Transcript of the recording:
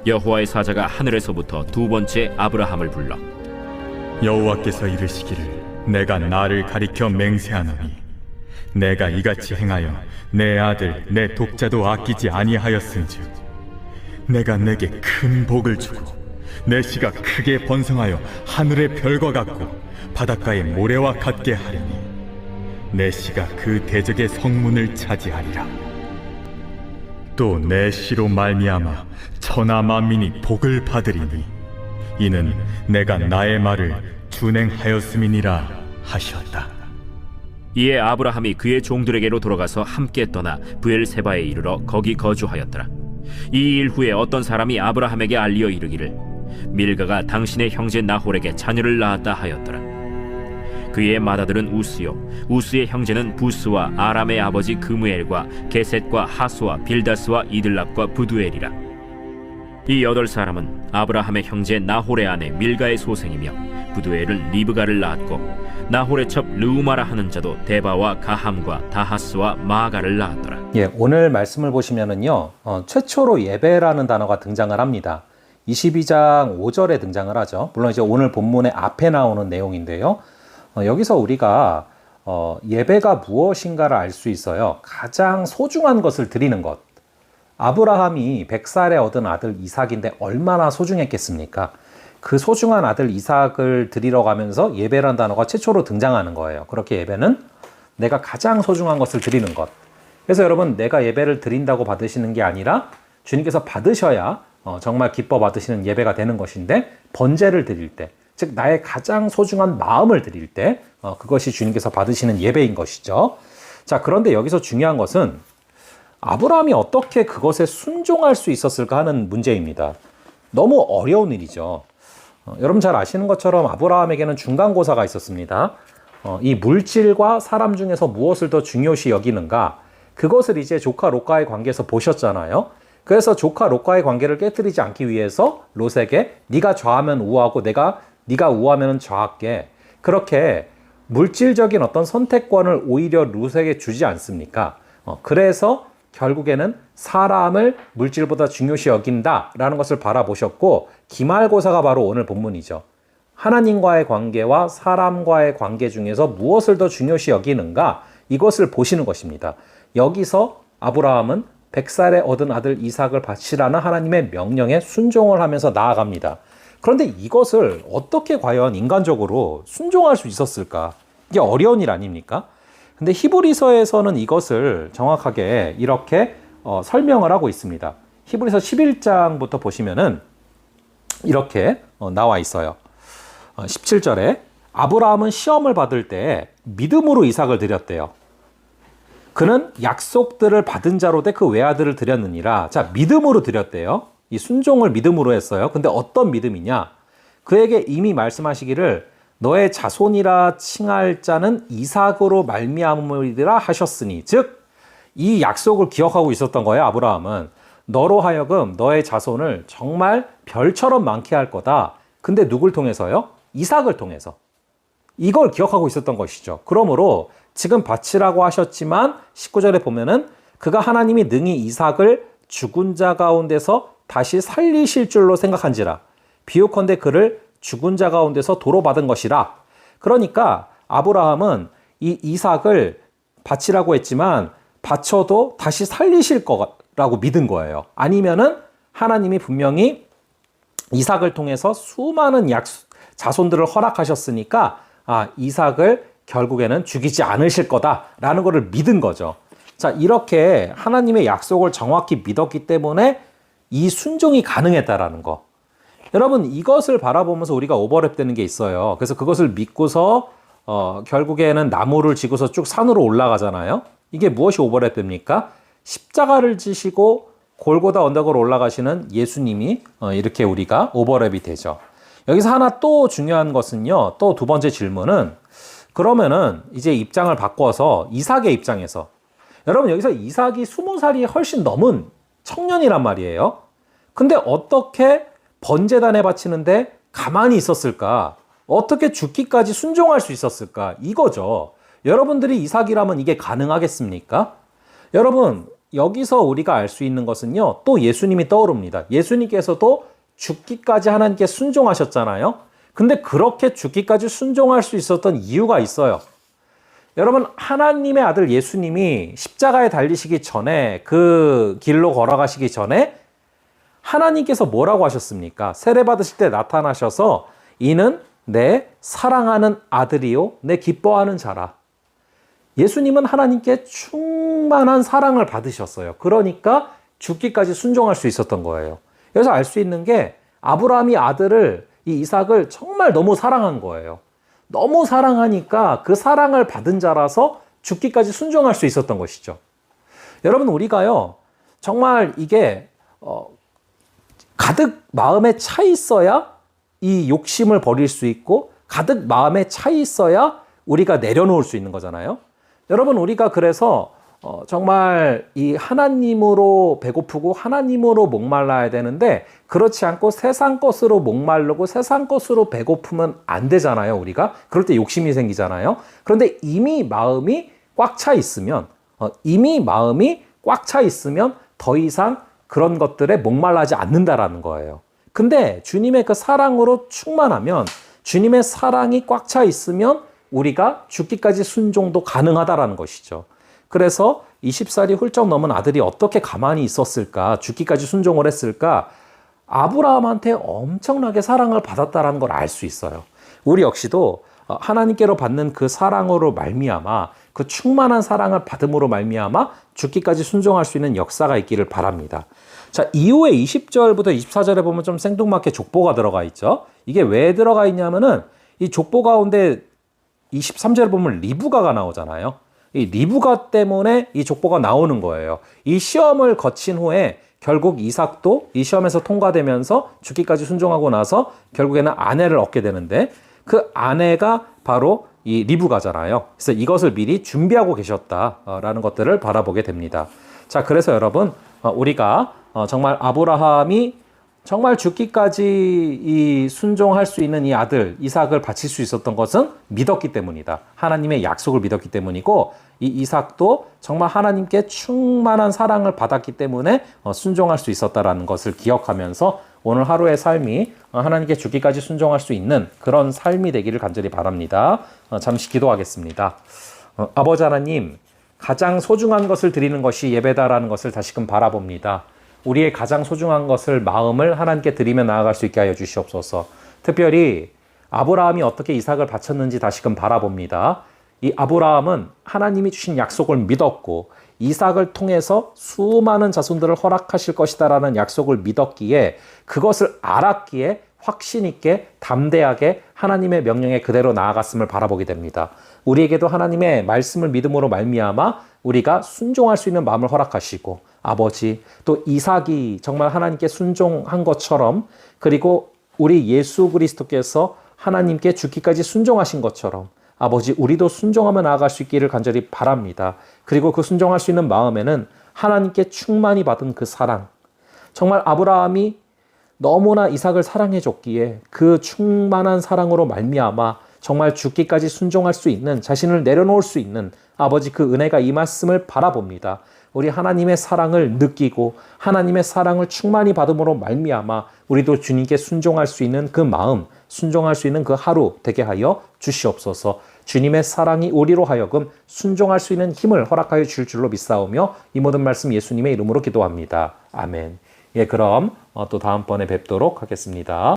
여호와의 사자가 하늘에서부터 두 번째 아브라함을 불러 여호와께서 이르시기를 내가 나를 가리켜 맹세하노니 내가 이같이 행하여 내 아들 내 독자도 아끼지 아니하였은즉 내가 내게 큰 복을 주고 내 씨가 크게 번성하여 하늘의 별과 같고 바닷가의 모래와 같게 하리니 내 씨가 그 대적의 성문을 차지하리라. 또 내 씨로 말미암아 천하 만민이 복을 받으리니 이는 내가 나의 말을 준행하였음이니라 하셨다. 이에 아브라함이 그의 종들에게로 돌아가서 함께 떠나 브엘세바에 이르러 거기 거주하였더라. 이 일 후에 어떤 사람이 아브라함에게 알리어 이르기를 밀가가 당신의 형제 나홀에게 자녀를 낳았다 하였더라. 그의 맏아들은 우스요 우스의 형제는 부스와 아람의 아버지 그무엘과 게셋과 하수와 빌다스와 이들랍과 부두엘이라. 이 8사람은 아브라함의 형제 나홀의 아내 밀가의 소생이며 부두엘은 리브가를 낳았고 나홀의 첩 르우마라 하는 자도 데바와 가함과 다하스와 마아가를 낳았더라. 오늘 말씀을 보시면은요, 최초로 예배라는 단어가 등장을 합니다. 22장 5절에 등장을 하죠. 물론 이제 오늘 본문의 앞에 나오는 내용인데요. 여기서 우리가 예배가 무엇인가를 알 수 있어요. 가장 소중한 것을 드리는 것. 아브라함이 100살에 얻은 아들 이삭인데 얼마나 소중했겠습니까? 그 소중한 아들 이삭을 드리러 가면서 예배라는 단어가 최초로 등장하는 거예요. 그렇게 예배는 내가 가장 소중한 것을 드리는 것. 그래서 여러분, 내가 예배를 드린다고 받으시는 게 아니라 주님께서 받으셔야 정말 기뻐 받으시는 예배가 되는 것인데, 번제를 드릴 때, 즉 나의 가장 소중한 마음을 드릴 때 그것이 주님께서 받으시는 예배인 것이죠. 자, 그런데 여기서 중요한 것은 아브라함이 어떻게 그것에 순종할 수 있었을까 하는 문제입니다. 너무 어려운 일이죠. 여러분 잘 아시는 것처럼 아브라함에게는 중간고사가 있었습니다. 이 물질과 사람 중에서 무엇을 더 중요시 여기는가, 그것을 이제 조카 롯과의 관계에서 보셨잖아요. 그래서 조카 롯과의 관계를 깨뜨리지 않기 위해서 롯에게 네가 좌하면 우하고 네가 우하면 좌할게, 그렇게 물질적인 어떤 선택권을 오히려 롯에게 주지 않습니까? 그래서 결국에는 사람을 물질보다 중요시 여긴다라는 것을 바라보셨고, 기말고사가 바로 오늘 본문이죠. 하나님과의 관계와 사람과의 관계 중에서 무엇을 더 중요시 여기는가, 이것을 보시는 것입니다. 여기서 아브라함은 100살에 얻은 아들 이삭을 바치라는 하나님의 명령에 순종을 하면서 나아갑니다. 그런데 이것을 어떻게 과연 인간적으로 순종할 수 있었을까? 이게 어려운 일 아닙니까? 근데 히브리서에서는 이것을 정확하게 이렇게 설명을 하고 있습니다. 히브리서 11장부터 보시면은 이렇게 나와 있어요. 17절에 아브라함은 시험을 받을 때 믿음으로 이삭을 드렸대요. 그는 약속들을 받은 자로 돼 그 외아들을 드렸느니라. 자, 믿음으로 드렸대요. 이 순종을 믿음으로 했어요. 근데 어떤 믿음이냐? 그에게 이미 말씀하시기를 너의 자손이라 칭할 자는 이삭으로 말미암으리라 하셨으니, 즉 이 약속을 기억하고 있었던 거예요. 아브라함은 너로 하여금 너의 자손을 정말 별처럼 많게 할 거다. 근데 누굴 통해서요? 이삭을 통해서. 이걸 기억하고 있었던 것이죠. 그러므로 지금 바치라고 하셨지만 19절에 보면은 그가 하나님이 능히 이삭을 죽은 자 가운데서 다시 살리실 줄로 생각한지라 비유컨대 그를 죽은 자 가운데서 도로 받은 것이라. 그러니까 아브라함은 이 이삭을 바치라고 했지만 바쳐도 다시 살리실 거라고 믿은 거예요. 아니면은 하나님이 분명히 이삭을 통해서 수많은 자손들을 허락하셨으니까 이삭을 결국에는 죽이지 않으실 거다라는 것을 믿은 거죠. 자, 이렇게 하나님의 약속을 정확히 믿었기 때문에 이 순종이 가능했다라는 거. 여러분, 이것을 바라보면서 우리가 오버랩되는 게 있어요. 그래서 그것을 믿고서 결국에는 나무를 지고서 쭉 산으로 올라가잖아요. 이게 무엇이 오버랩됩니까? 십자가를 지시고 골고다 언덕으로 올라가시는 예수님이 이렇게 우리가 오버랩이 되죠. 여기서 하나 또 중요한 것은요, 또 두 번째 질문은, 그러면은 이제 입장을 바꿔서 이삭의 입장에서, 여러분 여기서 이삭이 20살이 훨씬 넘은 청년이란 말이에요. 근데 어떻게 번제단에 바치는데 가만히 있었을까? 어떻게 죽기까지 순종할 수 있었을까? 이거죠. 여러분들이 이삭이라면 이게 가능하겠습니까? 여러분, 여기서 우리가 알 수 있는 것은요, 또 예수님이 떠오릅니다. 예수님께서도 죽기까지 하나님께 순종하셨잖아요. 근데 그렇게 죽기까지 순종할 수 있었던 이유가 있어요. 여러분, 하나님의 아들 예수님이 십자가에 달리시기 전에, 그 길로 걸어가시기 전에 하나님께서 뭐라고 하셨습니까? 세례 받으실 때 나타나셔서 이는 내 사랑하는 아들이요 내 기뻐하는 자라. 예수님은 하나님께 충만한 사랑을 받으셨어요. 그러니까 죽기까지 순종할 수 있었던 거예요. 그래서 알 수 있는 게 아브라함이 아들을, 이 이삭을 정말 너무 사랑한 거예요. 너무 사랑하니까 그 사랑을 받은 자라서 죽기까지 순종할 수 있었던 것이죠. 여러분, 우리가요, 정말 이게 가득 마음에 차 있어야 이 욕심을 버릴 수 있고, 가득 마음에 차 있어야 우리가 내려놓을 수 있는 거잖아요. 여러분, 우리가 그래서 정말 이 하나님으로 배고프고 하나님으로 목말라야 되는데, 그렇지 않고 세상 것으로 목마르고 세상 것으로 배고프면 안 되잖아요, 우리가. 그럴 때 욕심이 생기잖아요. 그런데 이미 마음이 꽉 차 있으면, 더 이상 그런 것들에 목말라지 않는다라는 거예요. 근데 주님의 그 사랑으로 충만하면, 주님의 사랑이 꽉 차 있으면 우리가 죽기까지 순종도 가능하다라는 것이죠. 그래서 20살이 훌쩍 넘은 아들이 어떻게 가만히 있었을까? 죽기까지 순종을 했을까? 아브라함한테 엄청나게 사랑을 받았다라는 걸 알 수 있어요. 우리 역시도 하나님께로 받는 그 사랑으로 말미암아, 그 충만한 사랑을 받음으로 말미암아 죽기까지 순종할 수 있는 역사가 있기를 바랍니다. 자, 이후에 20절부터 24절에 보면 좀 생뚱맞게 족보가 들어가 있죠. 이게 왜 들어가 있냐면은 이 족보 가운데 23절에 보면 리브가가 나오잖아요. 이 리브가 때문에 이 족보가 나오는 거예요. 이 시험을 거친 후에 결국 이삭도 이 시험에서 통과되면서 죽기까지 순종하고 나서 결국에는 아내를 얻게 되는데, 그 아내가 바로 이 리브가잖아요. 그래서 이것을 미리 준비하고 계셨다라는 것들을 바라보게 됩니다. 자, 그래서 여러분, 우리가 정말 아브라함이 정말 죽기까지 이 순종할 수 있는 이 아들 이삭을 바칠 수 있었던 것은 믿었기 때문이다. 하나님의 약속을 믿었기 때문이고, 이 이삭도 정말 하나님께 충만한 사랑을 받았기 때문에 순종할 수 있었다라는 것을 기억하면서 오늘 하루의 삶이 하나님께 죽기까지 순종할 수 있는 그런 삶이 되기를 간절히 바랍니다. 잠시 기도하겠습니다. 아버지 하나님, 가장 소중한 것을 드리는 것이 예배다라는 것을 다시금 바라봅니다. 우리의 가장 소중한 것을, 마음을 하나님께 드리며 나아갈 수 있게 하여 주시옵소서. 특별히 아브라함이 어떻게 이삭을 바쳤는지 다시금 바라봅니다. 이 아브라함은 하나님이 주신 약속을 믿었고, 이삭을 통해서 수많은 자손들을 허락하실 것이다라는 약속을 믿었기에, 그것을 알았기에 확신 있게 담대하게 하나님의 명령에 그대로 나아갔음을 바라보게 됩니다. 우리에게도 하나님의 말씀을 믿음으로 말미암아 우리가 순종할 수 있는 마음을 허락하시고, 아버지, 또 이삭이 정말 하나님께 순종한 것처럼, 그리고 우리 예수 그리스도께서 하나님께 죽기까지 순종하신 것처럼, 아버지, 우리도 순종하며 나아갈 수 있기를 간절히 바랍니다. 그리고 그 순종할 수 있는 마음에는 하나님께 충만히 받은 그 사랑, 정말 아브라함이 너무나 이삭을 사랑해 줬기에 그 충만한 사랑으로 말미암아 정말 죽기까지 순종할 수 있는, 자신을 내려놓을 수 있는 아버지 그 은혜가 임했음을 바라봅니다. 우리 하나님의 사랑을 느끼고 하나님의 사랑을 충만히 받음으로 말미암아 우리도 주님께 순종할 수 있는 그 마음, 순종할 수 있는 그 하루 되게 하여 주시옵소서. 주님의 사랑이 우리로 하여금 순종할 수 있는 힘을 허락하여 주실 줄로 믿사오며 이 모든 말씀 예수님의 이름으로 기도합니다. 아멘. 예, 그럼 또 다음번에 뵙도록 하겠습니다.